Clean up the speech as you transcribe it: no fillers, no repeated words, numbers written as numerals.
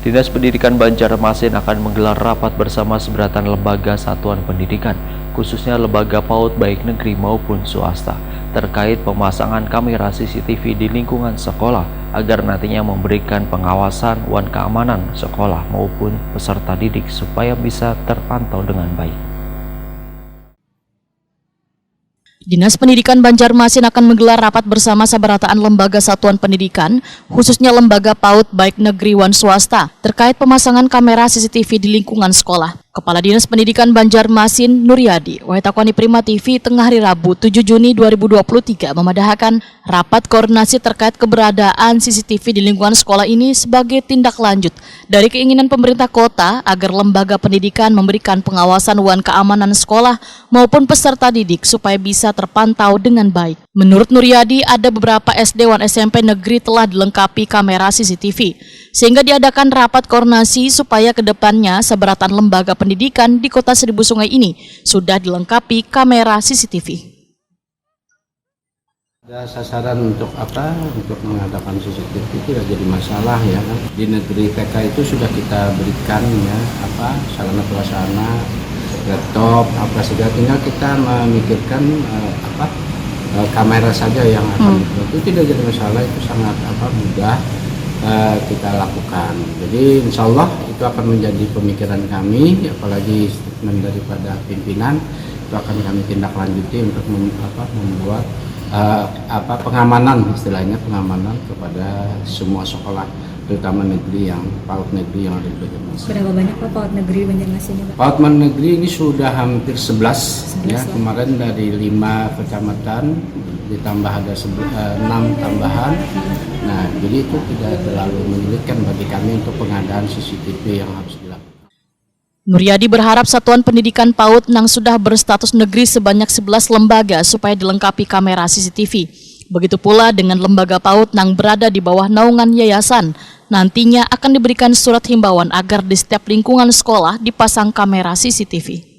Dinas Pendidikan Banjarmasin akan menggelar rapat bersama seberatan lembaga satuan pendidikan, khususnya lembaga PAUD baik negeri maupun swasta, terkait pemasangan kamera CCTV di lingkungan sekolah agar nantinya memberikan pengawasan dan keamanan sekolah maupun peserta didik supaya bisa terpantau dengan baik. Dinas Pendidikan Banjarmasin akan menggelar rapat bersama sabarataan lembaga satuan pendidikan, khususnya lembaga PAUD baik negeri wan swasta, terkait pemasangan kamera CCTV di lingkungan sekolah. Kepala Dinas Pendidikan Banjarmasin Nuryadi, Wahitakwani Prima TV tengah hari Rabu 7 Juni 2023 memadahkan rapat koordinasi terkait keberadaan CCTV di lingkungan sekolah ini sebagai tindak lanjut dari keinginan pemerintah kota agar lembaga pendidikan memberikan pengawasan dan keamanan sekolah maupun peserta didik supaya bisa terpantau dengan baik. Menurut Nuryadi, ada beberapa SD dan SMP negeri telah dilengkapi kamera CCTV, sehingga diadakan rapat koordinasi supaya kedepannya seberatan lembaga pendidikan di Kota Seribu Sungai ini sudah dilengkapi kamera CCTV. Ada sasaran untuk apa? Untuk mengadakan CCTV itu tidak jadi masalah ya kan. Di negeri TK itu sudah kita berikan ya sarana prasarana, laptop apa saja, tinggal kita memikirkan kamera saja yang akan itu tidak jadi masalah, itu sangat mudah kita lakukan. Jadi insya Allah itu akan menjadi pemikiran kami, apalagi statement daripada pimpinan itu akan kami tindak lanjuti untuk membuat pengamanan, istilahnya pengamanan kepada semua sekolah, terutama negeri yang PAUD negeri yang ada di Banjarmasin. Berapa banyak Pak PAUD negeri Banjarmasin ini? PAUD negeri ini sudah hampir 11 ya, kemarin dari 5 kecamatan ditambah ada 6 tambahan. Nah, jadi itu tidak terlalu menyulitkan bagi kami untuk pengadaan CCTV yang harus dilakukan. Nuryadi berharap satuan pendidikan PAUD yang sudah berstatus negeri sebanyak 11 lembaga supaya dilengkapi kamera CCTV. Begitu pula dengan lembaga PAUD yang berada di bawah naungan yayasan. Nantinya akan diberikan surat himbauan agar di setiap lingkungan sekolah dipasang kamera CCTV.